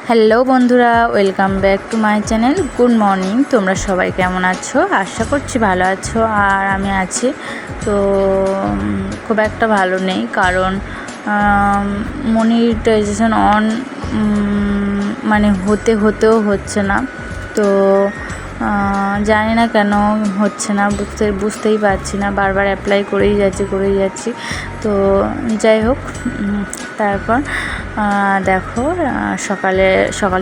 Hello বন্ধুরা, welcome back to my channel. Good morning. তোমরা সবাই কেমন আছো? আশা করছি ভালো আছো। আর আমি আছি তো খুব একটা ভালো নেই, কারণ মনিটাইজেশন অন মানে হতেও হচ্ছে না। তো জানি না কেন হচ্ছে না, বুঝতেই পারছি না। বারবার অ্যাপ্লাই করেই যাচ্ছি। তো যাই হোক, তারপর দেখো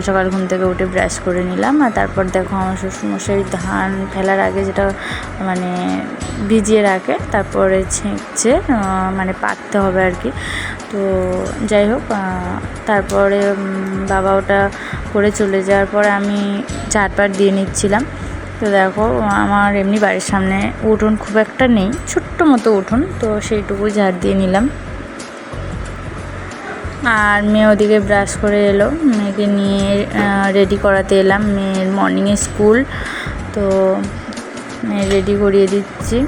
সকাল ঘুম থেকে উঠে ব্রাশ করে নিলাম। আর তারপর দেখো আমার শ্বশুরমশাই ধান ফেলার আগে যেটা মানে ভিজিয়ে রাখে, তারপরে ছেঁকছে, মানে পাততে হবে আর কি। তো যাই হোক, তারপরে বাবা ওটা করে চলে যাওয়ার পর আমি ঝাড়পাট দিয়ে নিচ্ছিলাম। তো দেখো আমার এমনি বাড়ির সামনে উঠোন খুব একটা নেই, ছোট্ট মতো উঠোন, তো সেইটুকুই ঝাড় দিয়ে নিলাম। আর মেয়ে ওদিকে ব্রাশ করে এলো, মেয়েকে নিয়ে রেডি করাতে এলাম। মেয়ের মর্নিংয়ে স্কুল, তো মেয়ে রেডি করিয়ে দিচ্ছি।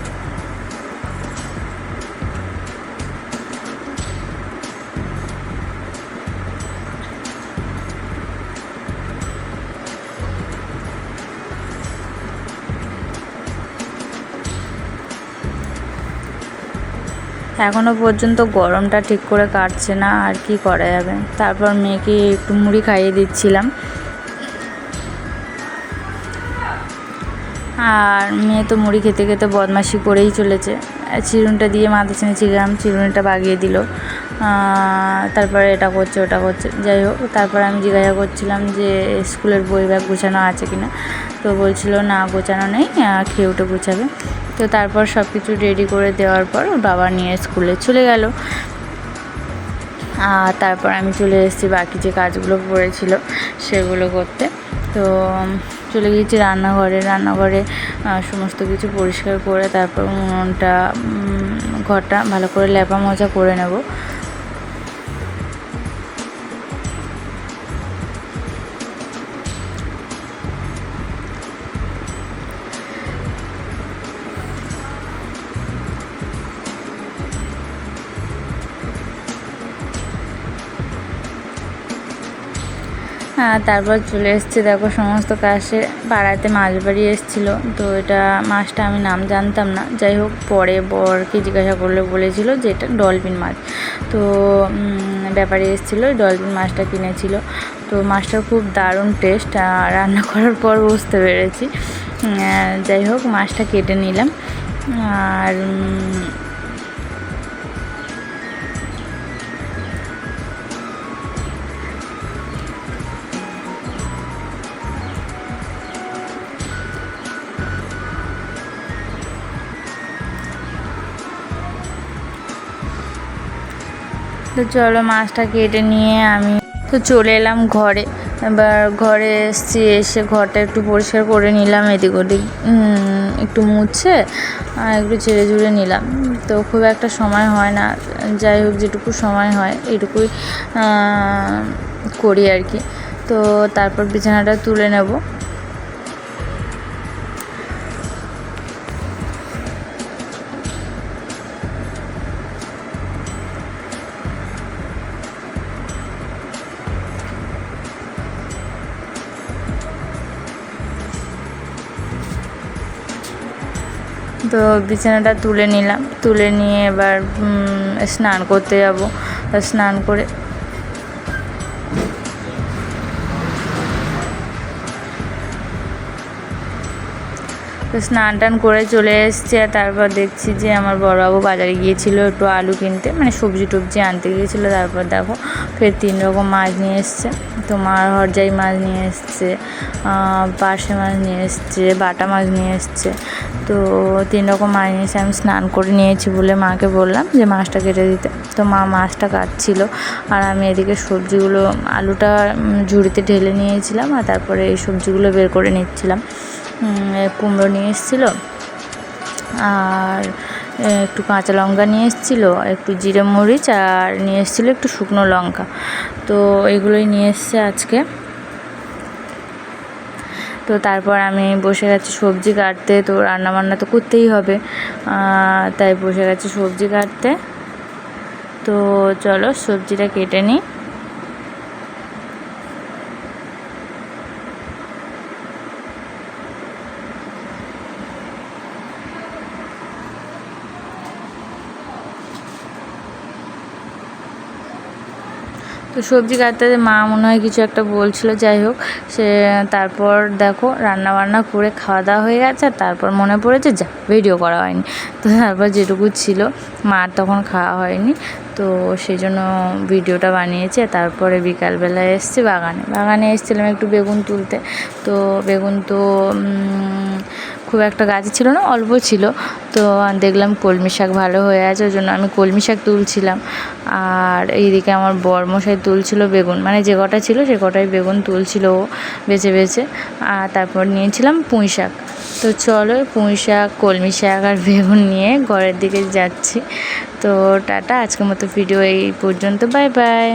এখনও পর্যন্ত গরমটা ঠিক করে কাটছে না, আর কি করা যাবে। তারপর মেয়েকে একটু মুড়ি খাইয়ে দিচ্ছিলাম। আর মেয়ে তো মুড়ি খেতে খেতে বদমাশি করেই চলেছে। চিরুনিটা দিয়ে মাথা ছিঁড়েছিলাম, চিরুনিটা বাগিয়ে দিল। তারপরে এটা করছে ওটা করছে। যাই হোক, তারপর আমি জিজ্ঞাসা করছিলাম যে স্কুলের বই ব্যাগ গোছানো আছে কিনা। তো বলছিল না গোছানো নেই, খেয়ে উঠে গোছাবে। তো তারপর সব কিছু রেডি করে দেওয়ার পর বাবা নিয়ে স্কুলে চলে গেল। আর তারপর আমি চলে এসেছি বাকি যে কাজগুলো পড়েছিল সেগুলো করতে। তো চলে গিয়েছি রান্নাঘরে সমস্ত কিছু পরিষ্কার করে তারপর ঘরটা ভালো করে লেপা মোজা করে নেব। তারপর চলে এসেছে দেখো সমস্ত কাছে। পাড়াতে মাছ বাড়ি এসেছিলো, তো এটা মাছটা আমি নাম জানতাম না। যাই হোক, পরে বরকে জিজ্ঞাসা করলে বলেছিল যে এটা ডলফিন মাছ। তো ব্যাপারে এসেছিলো, ডলফিন মাছটা কিনেছিল। তো মাছটার খুব দারুণ টেস্ট, রান্না করার পর বুঝতে পেরেছি। যাই হোক, মাছটা কেটে নিলাম। আর তো চলো, মাছটা কেটে নিয়ে আমি তো চলে এলাম ঘরে। এবার ঘরে এসে ঘরটা একটু পরিষ্কার করে নিলাম, এদিক ওদিক একটু মুছে একটু ঝেড়ে নিলাম। তো খুব একটা সময় হয় না, যাই হোক যেটুকু সময় হয় এইটুকুই করি আর কি। তো তারপর বিছানাটা তুলে নেব। তো বিছানাটা তুলে নিলাম, তুলে নিয়ে এবার স্নান করতে যাব। স্নান করে তো স্নান টান করে চলে এসেছি। আর তারপর দেখছি যে আমার বড়বাবু বাজারে গিয়েছিলো একটু আলু কিনতে, মানে সবজি টবজি আনতে গিয়েছিলো। তারপর দেখো ফের 3 রকম মাছ নিয়ে এসছে। তোমার হরজাই মাছ নিয়ে এসছে, পার্শে মাছ নিয়ে এসছে, বাটা মাছ নিয়ে এসছে। তো 3 রকম মাছ নিয়ে এসে আমি স্নান করে নিয়েছি বলে মাকে বললাম যে মাছটা কেটে দিতে। তো মা মাছটা কাটছিল, আর আমি এদিকে সবজিগুলো, আলুটা ঝুড়িতে ঢেলে নিয়েছিলাম, আর তারপরে এই সবজিগুলো বের করে নিচ্ছিলাম। কুমড়ো নিয়ে এসেছিলো, আর একটু কাঁচা লঙ্কা নিয়ে এসেছিলো, একটু জিরে মরিচ, আর নিয়ে এসেছিলো একটু শুকনো লঙ্কা। তো এগুলোই নিয়ে এসছে আজকে। তো তারপর আমি বসে গেছি সবজি কাটতে। তো রান্নাবান্না তো করতেই হবে, তাই বসে গেছি সবজি কাটতে। তো চলো সবজিটা কেটে নিই। তো সবজি কাটতে মা মনে হয় কিছু একটা বলছিল, যাই হোক সে তারপর দেখো রান্না বান্না করে খাওয়া দাওয়া হয়ে গেছে। তারপর মনে পড়েছে যা ভিডিও করা হয়নি, তো তারপর যেটুকু ছিল মার তখন খাওয়া হয়নি, তো সেই জন্য ভিডিওটা বানিয়েছে। তারপরে বিকালবেলায় এসেছি বাগানে এসেছিলাম একটু বেগুন তুলতে। তো বেগুন তো খুব একটা গাছে ছিল না, অল্প ছিল। তো দেখলাম কলমি শাক ভালো হয়ে আছে, ওই জন্য আমি কলমি শাক তুলছিলাম। আর এইদিকে আমার বরমশাই তুলছিল বেগুন, মানে যে কটা ছিল সে কটাই বেগুন তুলছিল ও বেছে বেছে। আর তারপর নিয়েছিলাম পুঁই শাক। তো চলো পুঁই শাক, কলমি শাক আর বেগুন নিয়ে ঘরের দিকে যাচ্ছি। তো টাটা, আজকের মতো ভিডিও এই পর্যন্ত, বাই বাই।